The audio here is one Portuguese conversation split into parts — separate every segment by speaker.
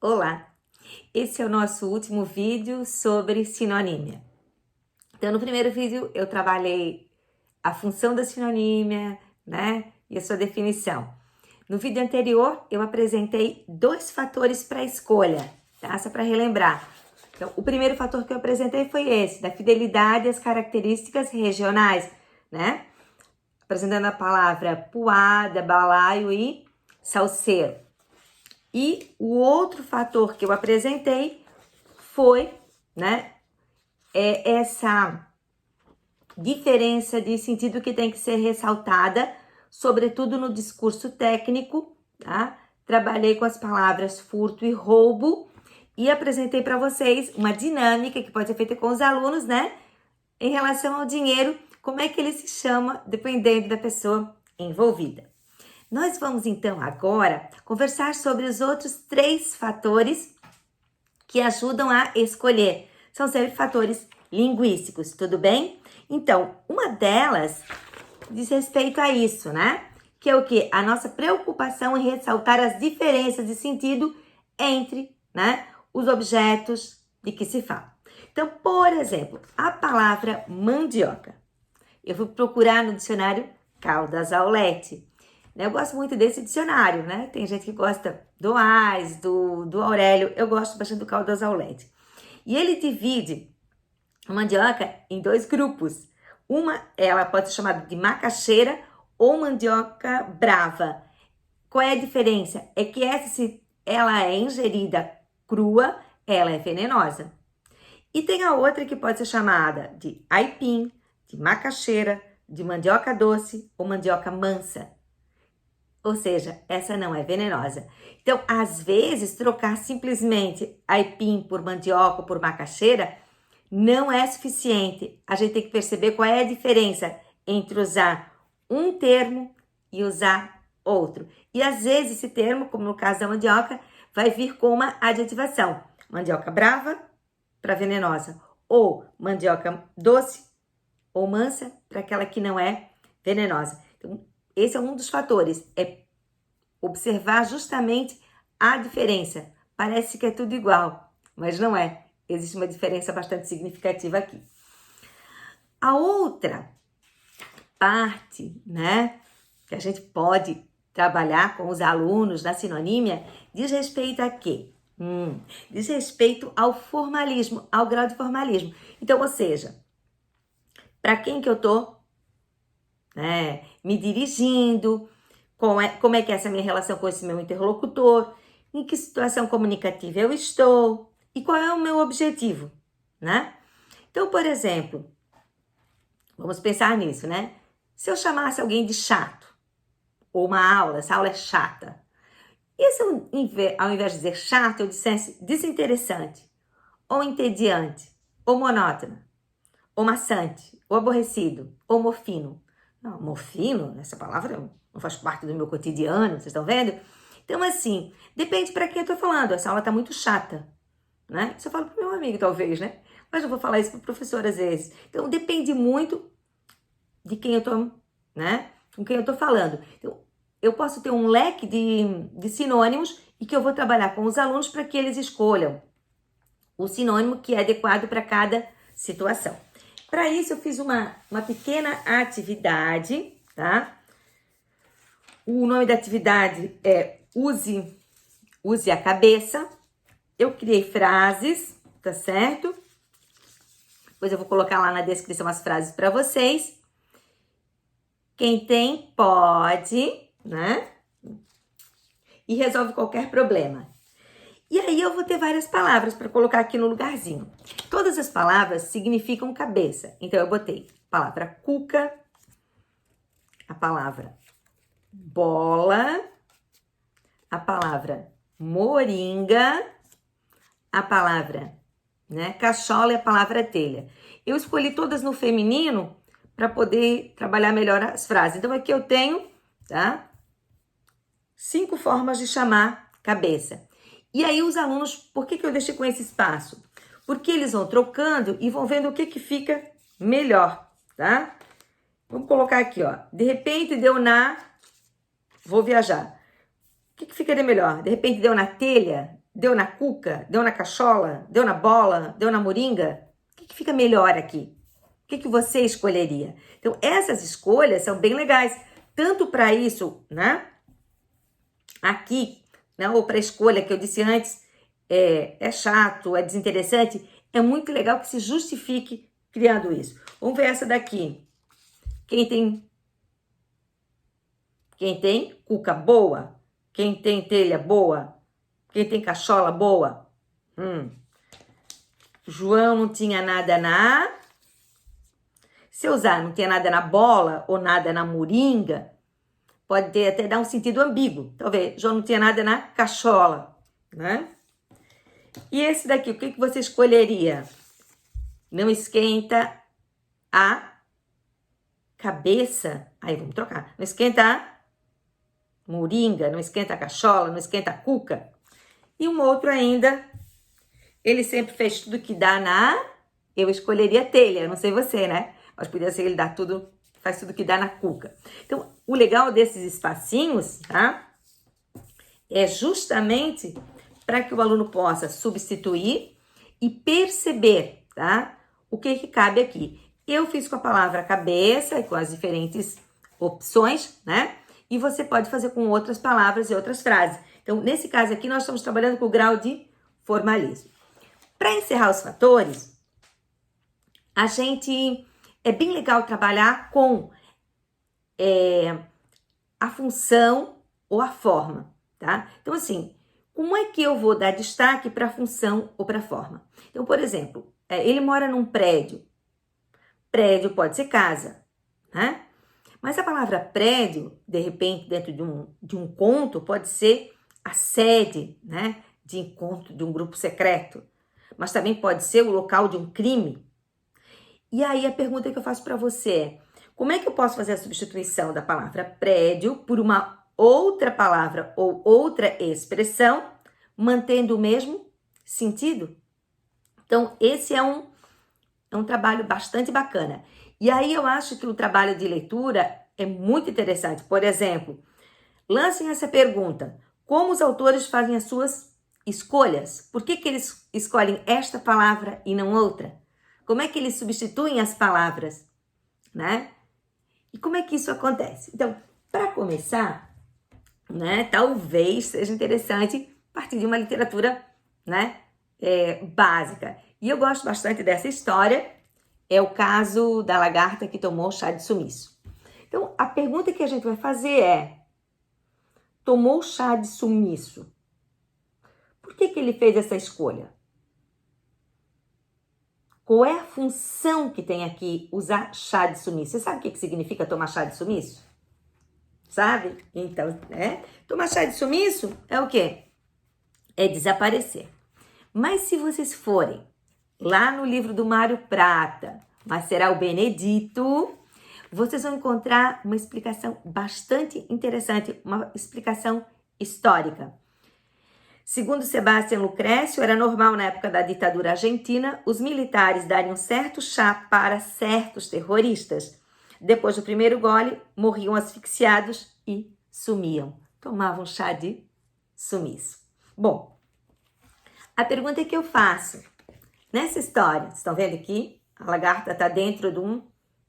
Speaker 1: Olá! Esse é o nosso último vídeo sobre sinonímia. Então, no primeiro vídeo eu trabalhei a função da sinonímia, né? E a sua definição. No vídeo anterior eu apresentei dois fatores para a escolha, tá? Só para relembrar. Então, o primeiro fator que eu apresentei foi esse, da fidelidade às características regionais, né? Apresentando a palavra puada, balaio e salseiro. E o outro fator que eu apresentei foi, né, essa diferença de sentido que tem que ser ressaltada, sobretudo no discurso técnico, tá? Trabalhei com as palavras furto e roubo e apresentei para vocês uma dinâmica que pode ser feita com os alunos, né? Em relação ao dinheiro, como é que ele se chama, dependendo da pessoa envolvida. Nós vamos então agora conversar sobre os outros três fatores que ajudam a escolher. São sempre fatores linguísticos, tudo bem? Então, uma delas diz respeito a isso, né? Que é o quê? A nossa preocupação em ressaltar as diferenças de sentido entre, né, os objetos de que se fala. Então, por exemplo, a palavra mandioca. Eu fui procurar no dicionário Caldas Aulete. Eu gosto muito desse dicionário, né? Tem gente que gosta do Ais, do Aurélio. Eu gosto bastante do Caldas Aulete. E ele divide a mandioca em dois grupos. Uma, ela pode ser chamada de macaxeira ou mandioca brava. Qual é a diferença? É que essa, se ela é ingerida crua, ela é venenosa. E tem a outra que pode ser chamada de aipim, de macaxeira, de mandioca doce ou mandioca mansa. Ou seja, essa não é venenosa. Então, às vezes, trocar simplesmente aipim por mandioca ou por macaxeira não é suficiente. A gente tem que perceber qual é a diferença entre usar um termo e usar outro. E às vezes esse termo, como no caso da mandioca, vai vir com uma adjetivação. Mandioca brava para venenosa, ou mandioca doce ou mansa para aquela que não é venenosa. Então, esse é um dos fatores, é observar justamente a diferença. Parece que é tudo igual, mas não é. Existe uma diferença bastante significativa aqui. A outra parte, né, que a gente pode trabalhar com os alunos na sinonímia, diz respeito a quê? Diz respeito ao formalismo, ao grau de formalismo. Então, ou seja, para quem que eu tô, né, me dirigindo, como é que é essa minha relação com esse meu interlocutor, em que situação comunicativa eu estou e qual é o meu objetivo, né? Então, por exemplo, vamos pensar nisso, né? Se eu chamasse alguém de chato, ou uma aula, essa aula é chata, e se eu, ao invés de dizer chato, eu dissesse desinteressante, ou entediante, ou monótona, ou maçante, ou aborrecido, ou mofino. Não, mofino, essa palavra não faz parte do meu cotidiano, vocês estão vendo? Então, assim, depende para quem eu tô falando. Essa aula tá muito chata, né? Isso eu falo pro meu amigo, talvez, né? Mas eu vou falar isso pro professor às vezes. Então, depende muito de quem eu tô, né? Com quem eu tô falando. Então, eu posso ter um leque de sinônimos e que eu vou trabalhar com os alunos para que eles escolham o sinônimo que é adequado para cada situação. Para isso, eu fiz uma pequena atividade, tá? O nome da atividade é Use a Cabeça. Eu criei frases, tá certo? Depois eu vou colocar lá na descrição as frases para vocês. Quem tem, pode, né? E resolve qualquer problema. E aí eu vou ter várias palavras para colocar aqui no lugarzinho. Todas as palavras significam cabeça. Então eu botei a palavra cuca, a palavra bola, a palavra moringa, a palavra, né, cachola e a palavra telha. Eu escolhi todas no feminino para poder trabalhar melhor as frases. Então aqui eu tenho, tá? 5 formas de chamar cabeça. E aí os alunos, por que eu deixei com esse espaço? Porque eles vão trocando e vão vendo o que fica melhor, tá? Vamos colocar aqui, ó. De repente deu na... Vou viajar. O que ficaria melhor? De repente deu na telha? deu na cuca, deu na cachola, deu na bola, deu na moringa? O que fica melhor aqui? O que você escolheria? Então, essas escolhas são bem legais, tanto para isso, né? Aqui, né? Ou para a escolha que eu disse antes, é chato, é desinteressante, é muito legal que se justifique criando isso. Vamos ver essa daqui. Quem tem cuca boa? Quem tem telha boa? Quem tem cachola boa? João não tinha nada na... Se eu usar não tinha nada na bola ou nada na moringa, pode ter, até dar um sentido ambíguo. Talvez João não tinha nada na cachola, né? E esse daqui, o que você escolheria? Não esquenta a cabeça. Aí vamos trocar. Não esquenta a moringa, não esquenta a cachola, não esquenta a cuca. E um outro ainda, ele sempre fez tudo que dá na... Eu escolheria telha, não sei você, né? Mas podia ser ele dá tudo, faz tudo que dá na cuca. Então, o legal desses espacinhos, tá? É justamente para que o aluno possa substituir e perceber, tá? O que cabe aqui. Eu fiz com a palavra cabeça e com as diferentes opções, né? E você pode fazer com outras palavras e outras frases. Então, nesse caso aqui, nós estamos trabalhando com o grau de formalismo. Para encerrar os fatores, é bem legal trabalhar com a função ou a forma, tá? Então, assim, como é que eu vou dar destaque para a função ou para a forma? Então, por exemplo, ele mora num prédio. Prédio pode ser casa, né? Mas a palavra prédio, de repente, dentro de um conto, pode ser a sede, né? De encontro de um grupo secreto. Mas também pode ser o local de um crime. E aí a pergunta que eu faço para você é: como é que eu posso fazer a substituição da palavra prédio por uma outra palavra ou outra expressão, mantendo o mesmo sentido? Então, esse é um trabalho bastante bacana. E aí eu acho que o trabalho de leitura é muito interessante. Por exemplo, lancem essa pergunta: como os autores fazem as suas escolhas? Por que eles escolhem esta palavra e não outra? Como é que eles substituem as palavras, né? E como é que isso acontece? Então, para começar, né, talvez seja interessante partir de uma literatura, né, básica. E eu gosto bastante dessa história, é o caso da lagarta que tomou chá de sumiço. Então, a pergunta que a gente vai fazer é: tomou chá de sumiço? Por que ele fez essa escolha? Qual é a função que tem aqui usar chá de sumiço? Você sabe o que significa tomar chá de sumiço? Sabe? Então, tomar chá de sumiço é o quê? É desaparecer. Mas se vocês forem lá no livro do Mário Prata, mas será o Benedito, vocês vão encontrar uma explicação bastante interessante, uma explicação histórica. Segundo Sebastião Lucrécio, era normal na época da ditadura argentina os militares darem um certo chá para certos terroristas. Depois do primeiro gole, morriam asfixiados e sumiam. Tomavam chá de sumiço. Bom, a pergunta que eu faço nessa história, vocês estão vendo aqui? A lagarta está dentro de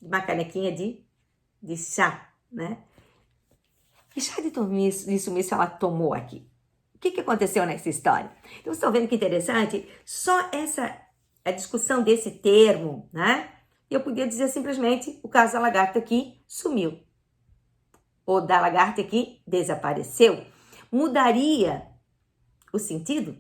Speaker 1: uma canequinha de chá, né? Que chá de sumiço ela tomou aqui? O que aconteceu nessa história? Então, vocês estão vendo que interessante? Só a discussão desse termo, né? Eu podia dizer simplesmente o caso da lagarta que sumiu. Ou da lagarta que desapareceu. Mudaria o sentido?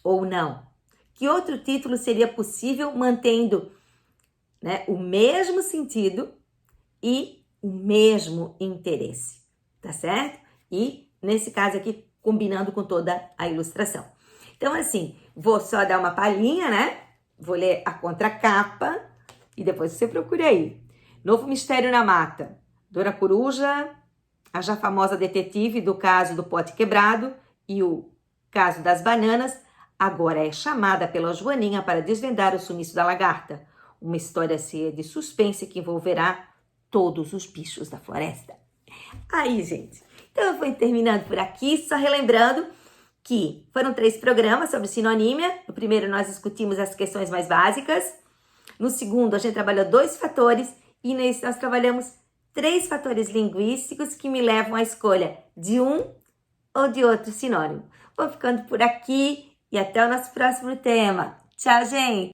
Speaker 1: Ou não? Que outro título seria possível mantendo, né, o mesmo sentido e o mesmo interesse? Tá certo? E, nesse caso aqui, combinando com toda a ilustração. Então, assim, vou só dar uma palhinha, né? Vou ler a contracapa e depois você procura aí. Novo Mistério na Mata. Dona Coruja, a já famosa detetive do caso do pote quebrado e o caso das bananas, agora é chamada pela Joaninha para desvendar o sumiço da lagarta. Uma história cheia de suspense que envolverá todos os bichos da floresta. Aí, gente, então eu vou terminando por aqui, só relembrando que foram 3 programas sobre sinonímia. No primeiro, nós discutimos as questões mais básicas. No segundo, a gente trabalhou 2 fatores. E nesse, nós trabalhamos 3 fatores linguísticos que me levam à escolha de um ou de outro sinônimo. Vou ficando por aqui e até o nosso próximo tema. Tchau, gente!